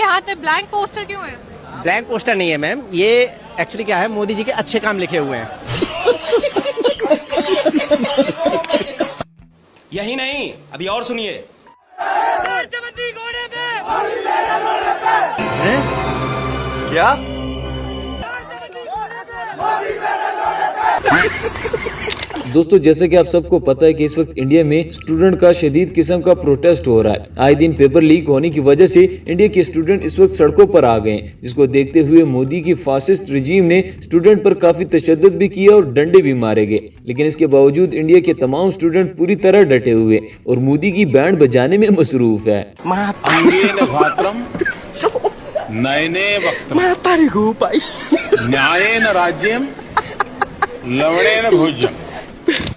आपके हाथ में ब्लैंक पोस्टर क्यों है? ब्लैंक पोस्टर नहीं है मैम, ये एक्चुअली क्या है, मोदी जी के अच्छे काम लिखे हुए हैं। यही नहीं, अभी और सुनिए। क्या? दोस्तों, जैसे कि आप सबको पता है कि इस वक्त इंडिया में स्टूडेंट का शदीद किस्म का प्रोटेस्ट हो रहा है। आए दिन पेपर लीक होने की वजह से इंडिया के स्टूडेंट इस वक्त सड़कों पर आ गए हैं, जिसको देखते हुए मोदी की फासिस्ट रिजीम ने स्टूडेंट पर काफी तशद्दुद भी किया और डंडे भी मारे गए। लेकिन इसके बावजूद इंडिया के तमाम स्टूडेंट पूरी तरह डटे हुए और मोदी की बैंड बजाने में मसरूफ है। नयने न्यायेन राज्यम लवणेन भोज्यम।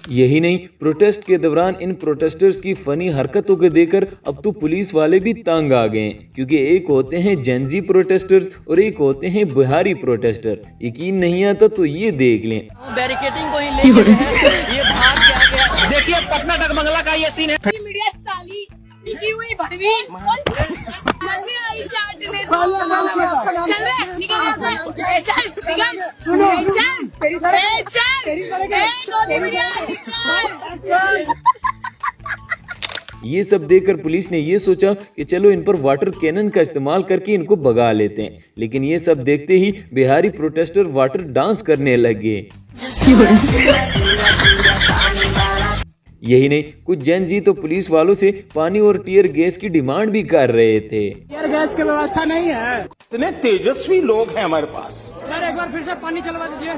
यही नहीं, प्रोटेस्ट के दौरान इन प्रोटेस्टर्स की फनी हरकतों को देखकर अब तो पुलिस वाले भी तंग आ गए हैं, क्योंकि एक होते हैं जेनजी प्रोटेस्टर्स और एक होते हैं बिहारी प्रोटेस्टर। यकीन नहीं आता तो ये देख लें। बैरिकेडिंग को ही लेके ये भाग गया। देखिए पटना डगमंगला का ये सीन है। मीडिया साली निकी हुई भड़वी आई चाटने दो। चल रे निकल यहाँ से, चल निकल, चल मीडिया निकल। ये सब देखकर पुलिस ने ये सोचा कि चलो इन पर वाटर कैनन का इस्तेमाल करके इनको भगा लेते हैं, लेकिन ये सब देखते ही बिहारी प्रोटेस्टर वाटर डांस करने लगे। यही नहीं, कुछ जेन जी तो पुलिस वालों से पानी और टीयर गैस की डिमांड भी कर रहे थे। टीयर गैस की व्यवस्था नहीं है। इतने तेजस्वी लोग हैं हमारे पास। सर एक बार फिर से पानी चलवा दीजिए।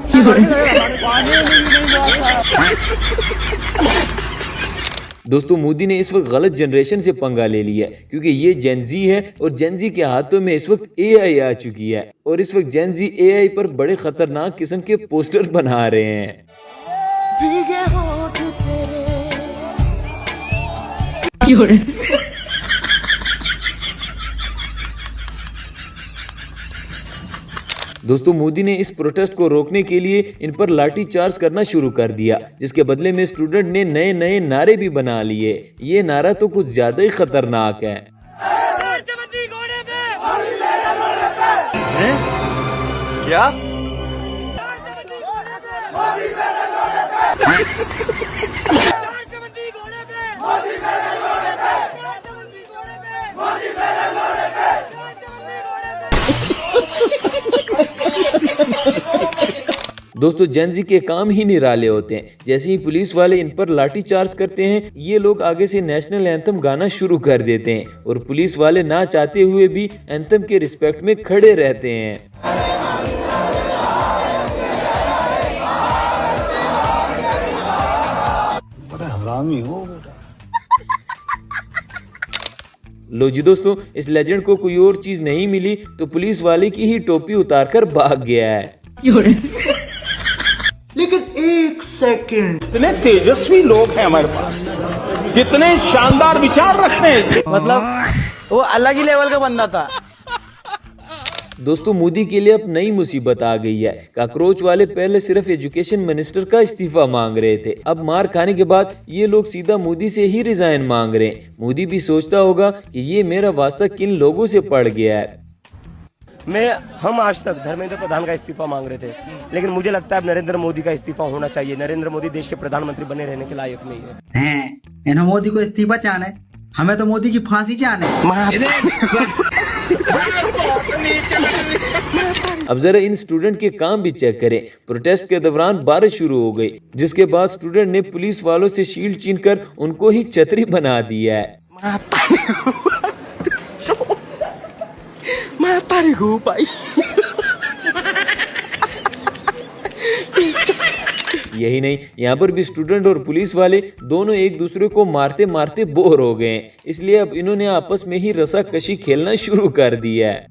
दोस्तों, मोदी ने इस वक्त गलत जनरेशन से पंगा ले लिया, क्योंकि ये जेनजी है और जेनजी के हाथों में इस वक्त एआई आ चुकी है और इस वक्त जेनजी एआई पर बड़े खतरनाक किस्म के पोस्टर बना रहे हैं। दोस्तों, मोदी ने इस प्रोटेस्ट को रोकने के लिए इन पर लाठी चार्ज करना शुरू कर दिया, जिसके बदले में स्टूडेंट ने नए नए नारे भी बना लिए। ये नारा तो कुछ ज्यादा ही खतरनाक है। क्या? दोस्तों, जेनजी के काम ही निराले होते हैं। जैसे ही पुलिस वाले इन पर लाठी चार्ज करते हैं, ये लोग आगे से नेशनल एंथम गाना शुरू कर देते हैं और पुलिस वाले ना चाहते हुए भी एंथम के रिस्पेक्ट में खड़े रहते हैं। बड़ा हरामी हो बेटा। लो जी दोस्तों, इस लेजेंड को कोई और चीज नहीं मिली तो पुलिस वाले की ही टोपी उतारकर भाग गया है। लेकिन एक सेकंड, इतने तेजस्वी लोग हैं हमारे पास, कितने शानदार विचार रखते हैं। मतलब वो अलग ही लेवल का बंदा था। दोस्तों, मोदी के लिए अब नई मुसीबत आ गई है। काकरोच वाले पहले सिर्फ एजुकेशन मिनिस्टर का इस्तीफा मांग रहे थे, अब मार खाने के बाद ये लोग सीधा मोदी से ही रिजाइन मांग रहे हैं। मोदी भी सोचता होगा कि ये मेरा वास्ता किन लोगों से पड़ गया है। हम आज तक धर्मेंद्र प्रधान का इस्तीफा मांग रहे थे, लेकिन मुझे लगता है अब नरेंद्र मोदी का इस्तीफा होना चाहिए। नरेंद्र मोदी देश के प्रधानमंत्री बने रहने के लायक नहीं है। इन्हें मोदी को इस्तीफा चाहना है, हमें तो मोदी की फांसी चाहना है। अब जरा इन स्टूडेंट के काम भी चेक करें। प्रोटेस्ट के दौरान बारिश शुरू हो गई, जिसके बाद स्टूडेंट ने पुलिस वालों से शील्ड छीनकर उनको ही छतरी बना दिया है। यही नहीं, यहाँ पर भी स्टूडेंट और पुलिस वाले दोनों एक दूसरे को मारते मारते बोर हो गए, इसलिए अब इन्होंने आपस में ही रस्साकशी खेलना शुरू कर दिया है।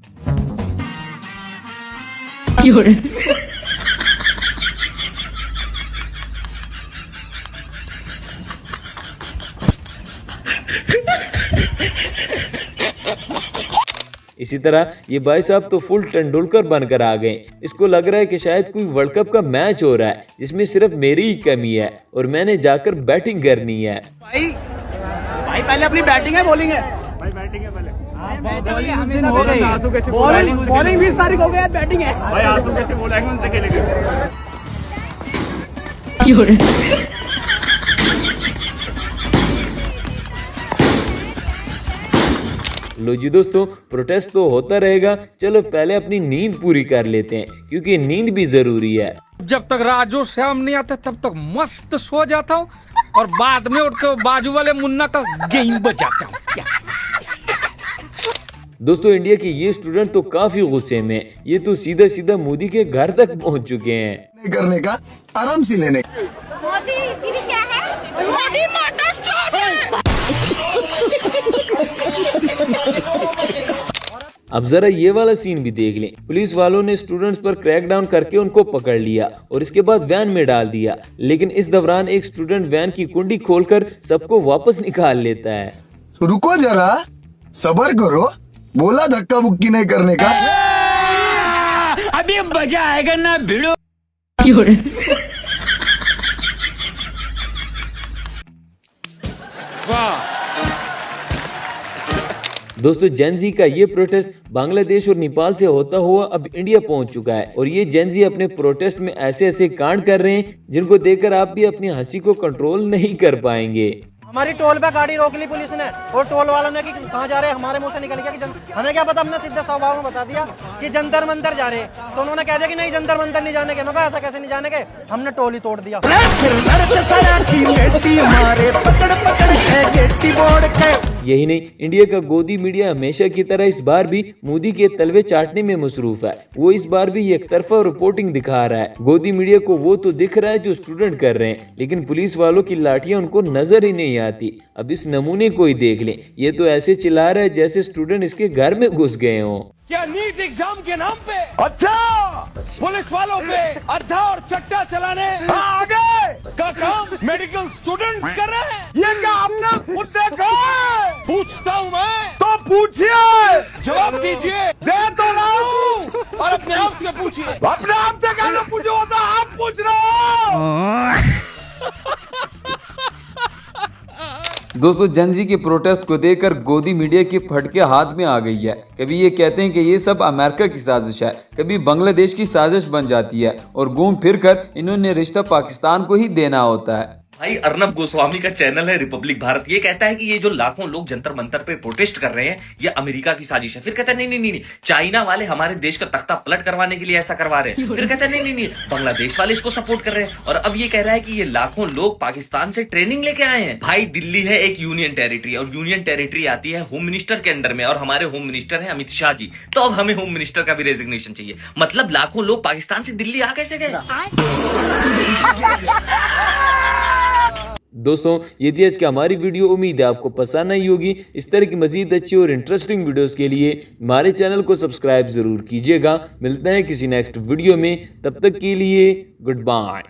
इसी तरह ये भाई साहब तो फुल तेंदुलकर बनकर आ गए। इसको लग रहा है कि शायद कोई वर्ल्ड कप का मैच हो रहा है जिसमें सिर्फ मेरी ही कमी है और मैंने जाकर बैटिंग करनी है। भाई पहले अपनी बैटिंग है बॉलिंग है? भाई बैटिंग है पहले। बॉलिंग 20 तारीख हो गया, बैटिंग है भाई। आंसू कैसे बोलेंगे, उनसे खेलेंगे। लो जी दोस्तों, प्रोटेस्ट तो होता रहेगा, चलो पहले अपनी नींद पूरी कर लेते हैं, क्योंकि नींद भी जरूरी है। जब तक राजू श्याम नहीं आते तब तक मस्त सो जाता हूँ, और बाद में उठ के बाजू वाले मुन्ना का गेम बजाता हूँ। दोस्तों, इंडिया के ये स्टूडेंट तो काफी गुस्से में, ये तो सीधा सीधा मोदी के घर तक पहुंच चुके हैं। नहीं करने का, आराम से लेने का। मोदी फिर क्या है? मोदी मोटर चोर है। अब जरा ये वाला सीन भी देख लें। पुलिस वालों ने स्टूडेंट्स पर क्रैकडाउन करके उनको पकड़ लिया और इसके बाद वैन में डाल दिया, लेकिन इस दौरान एक स्टूडेंट वैन की कुंडी खोलकर सबको वापस निकाल लेता है। रुको जरा, सब्र करो, बोला धक्का मुक्की नहीं करने का। अभी मजा आएगा ना भिड़ो। दोस्तों, जेनजी का ये प्रोटेस्ट बांग्लादेश और नेपाल से होता हुआ अब इंडिया पहुंच चुका है, और ये जेनजी अपने प्रोटेस्ट में ऐसे ऐसे कांड कर रहे हैं जिनको देखकर आप भी अपनी हंसी को कंट्रोल नहीं कर पाएंगे। हमारी टोल पे गाड़ी रोक ली पुलिस ने, और टोल वालों ने कि कहाँ जा रहे हैं, हमारे मुंह से निकल गया कि हमें क्या पता, हमने सीधे स्वभाव में बता दिया कि जंतर मंतर जा रहे हैं, तो उन्होंने कह दिया कि नहीं जंतर मंतर नहीं जाने के। मैं कहा ऐसा कैसे नहीं जाने के, हमने टोल ही तोड़ दिया। यही नहीं, इंडिया का गोदी मीडिया हमेशा की तरह इस बार भी मोदी के तलवे चाटने में मसरूफ है। वो इस बार भी एक तरफा रिपोर्टिंग दिखा रहा है। गोदी मीडिया को वो तो दिख रहा है जो स्टूडेंट कर रहे हैं, लेकिन पुलिस वालों की लाठियां उनको नजर ही नहीं आती। अब इस नमूने को ही देख लें, ये तो ऐसे चिल्ला रहा है जैसे स्टूडेंट इसके घर में घुस गए हों। क्या नीट एग्जाम के नाम पे अच्छा पुलिस वालों पे अद्धा और चट्टा चलाने आगे का काम मेडिकल स्टूडेंट्स कर रहे हैं? ये क्या आपने खुद देखा? पूछता हूँ मैं, तो पूछिए, जवाब दीजिए। दे तो रहा हूँ, और अपने आप से पूछिए। अपने आप से कहना पूछो, तो आप पूछ रहे हो। दोस्तों, जेनजी के प्रोटेस्ट को देखकर गोदी मीडिया की फटके हाथ में आ गई है। कभी ये कहते हैं कि ये सब अमेरिका की साजिश है, कभी बांग्लादेश की साजिश बन जाती है, और घूम फिर कर इन्होंने रिश्ता पाकिस्तान को ही देना होता है। भाई अर्नब गोस्वामी का चैनल है रिपब्लिक भारत, ये कहता है कि ये जो लाखों लोग जंतर मंतर पे प्रोटेस्ट कर रहे हैं ये अमेरिका की साजिश है। फिर कहता है नहीं, चाइना वाले हमारे देश का तख्ता पलट करवाने के लिए ऐसा करवा रहे हैं। फिर कहता है नहीं, बांग्लादेश वाले इसको सपोर्ट कर रहे हैं। और अब ये कह रहा है कि ये लाखों लोग पाकिस्तान से ट्रेनिंग लेके आए हैं। भाई दिल्ली है एक यूनियन टेरिटरी, और यूनियन टेरिटरी आती है होम मिनिस्टर के अंडर में, और हमारे होम मिनिस्टर है अमित शाह जी। तो अब हमें होम मिनिस्टर का भी रेजिग्नेशन चाहिए। मतलब लाखों लोग पाकिस्तान से दिल्ली आ कैसे गए? दोस्तों, ये थी आज की हमारी वीडियो। उम्मीद है आपको पसंद आई होगी। इस तरह की मजीद अच्छी और इंटरेस्टिंग वीडियोस के लिए हमारे चैनल को सब्सक्राइब जरूर कीजिएगा। मिलते हैं किसी नेक्स्ट वीडियो में, तब तक के लिए गुड बाय।